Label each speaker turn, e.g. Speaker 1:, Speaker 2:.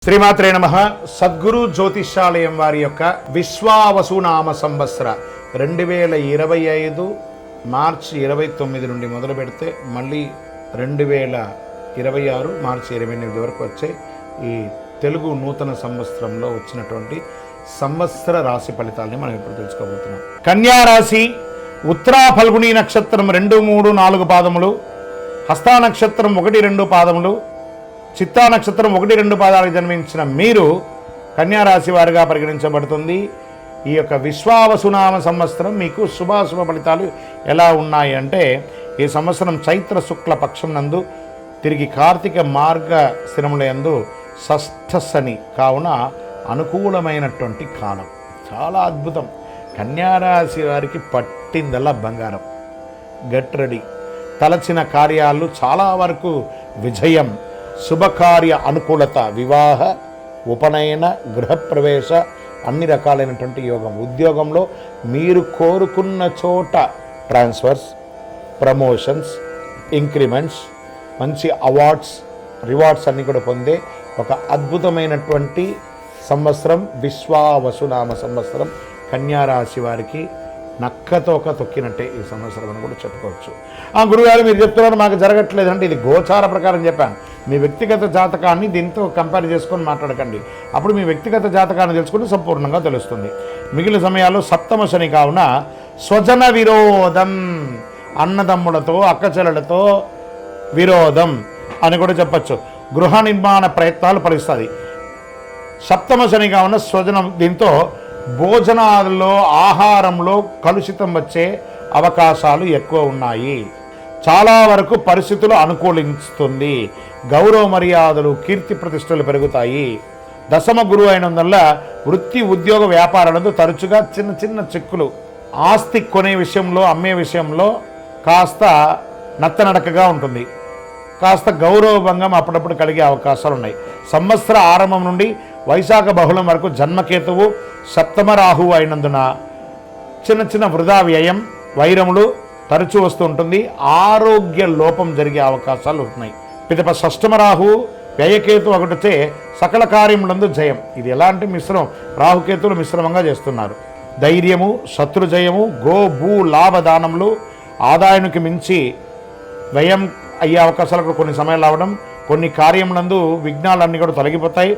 Speaker 1: శ్రీమాత్రే నమః. సద్గురు జ్యోతిష్యాలయం వారి యొక్క విశ్వావసునామ సంవత్సర 2025 మార్చి 29 నుండి మొదలు పెడితే మళ్ళీ 2026 మార్చి 28 వరకు వచ్చే ఈ తెలుగు నూతన సంవత్సరంలో వచ్చినటువంటి సంవత్సర రాశి ఫలితాలని మనం ఇప్పుడు తెలుసుకోబోతున్నాం. కన్యా రాశి ఉత్తరా ఫల్గుణి నక్షత్రం 2, 3, 4 పాదములు, హస్తా నక్షత్రం 1, 2 పాదములు, చిత్తా నక్షత్రం 1, 2 పాదాలకు జన్మించిన మీరు కన్యారాశి వారిగా పరిగణించబడుతుంది. ఈ యొక్క విశ్వావసునామ సంవత్సరం మీకు శుభాశుభ ఫలితాలు ఎలా ఉన్నాయి అంటే, ఈ సంవత్సరం చైత్ర శుక్ల పక్షం నందు తిరిగి కార్తీక మార్గ స్థిరములందు షష్ఠ శని కావున అనుకూలమైనటువంటి కాలం. చాలా అద్భుతం. కన్యారాశి వారికి పట్టిందల్లా బంగారం. Get ready. తలచిన కార్యాలు చాలా వరకు విజయం, శుభకార్య అనుకూలత, వివాహ, ఉపనయన, గృహప్రవేశ, అన్ని రకాలైనటువంటి యోగం. ఉద్యోగంలో మీరు కోరుకున్న చోట ట్రాన్స్ఫర్స్, ప్రమోషన్స్, ఇంక్రిమెంట్స్, మంచి అవార్డ్స్, రివార్డ్స్ అన్నీ కూడా పొందే ఒక అద్భుతమైనటువంటి సంవత్సరం విశ్వావసునామ సంవత్సరం. కన్యారాశి వారికి నక్కతోక తొక్కినట్టే ఈ సంవత్సరం అని కూడా చెప్పుకోవచ్చు. గురుగారు మీరు చెప్తున్నారు మాకు జరగట్లేదు అంటే, ఇది గోచార ప్రకారం చెప్పాను. మీ వ్యక్తిగత జాతకాన్ని దీంతో కంపేర్ చేసుకొని మాట్లాడకండి. అప్పుడు మీ వ్యక్తిగత జాతకాన్ని తెలుసుకుంటే సంపూర్ణంగా తెలుస్తుంది. మిగిలిన సమయాల్లో సప్తమ శని కావున స్వజన విరోధం, అన్నదమ్ములతో అక్కచెల్లెలతో విరోధం అని కూడా చెప్పచ్చు. గృహ నిర్మాణ ప్రయత్నాలు ఫలిస్తుంది. సప్తమ శని కావున స్వజనం, దీంతో భోజనాల్లో ఆహారంలో కలుషితం వచ్చే అవకాశాలు ఎక్కువ ఉన్నాయి. చాలా వరకు పరిస్థితులు అనుకూలిస్తుంది. గౌరవ మర్యాదలు, కీర్తి ప్రతిష్టలు పెరుగుతాయి. దశమ గురువు అయినందువల్ల వృత్తి, ఉద్యోగ, వ్యాపారాలతో తరచుగా చిన్న చిన్న చిక్కులు, ఆస్తి కొనే విషయంలో, అమ్మే విషయంలో కాస్త నత్తనడకగా ఉంటుంది. కాస్త గౌరవభంగం అప్పుడప్పుడు కలిగే అవకాశాలు ఉన్నాయి. సంవత్సర ఆరంభం నుండి వైశాఖ బహుళం వరకు జన్మకేతువు సప్తమ రాహువు అయినందున చిన్న చిన్న వృధా వ్యయం, వైరములు తరచూ వస్తూ ఉంటుంది. ఆరోగ్య లోపం జరిగే అవకాశాలు ఉన్నాయి. పిదప షష్టమ రాహువు, వ్యయకేతు ఒకటితే సకల కార్యములందు జయం. ఇది ఎలాంటి మిశ్రమం? రాహుకేతులు మిశ్రమంగా చేస్తున్నారు. ధైర్యము, శత్రుజయము, గో భూ లాభదానములు, ఆదాయానికి మించి వ్యయం అయ్యే అవకాశాలు కొన్ని సమయాలు రావడం, కొన్ని కార్యములందు విఘ్నాలన్నీ కూడా తొలగిపోతాయి.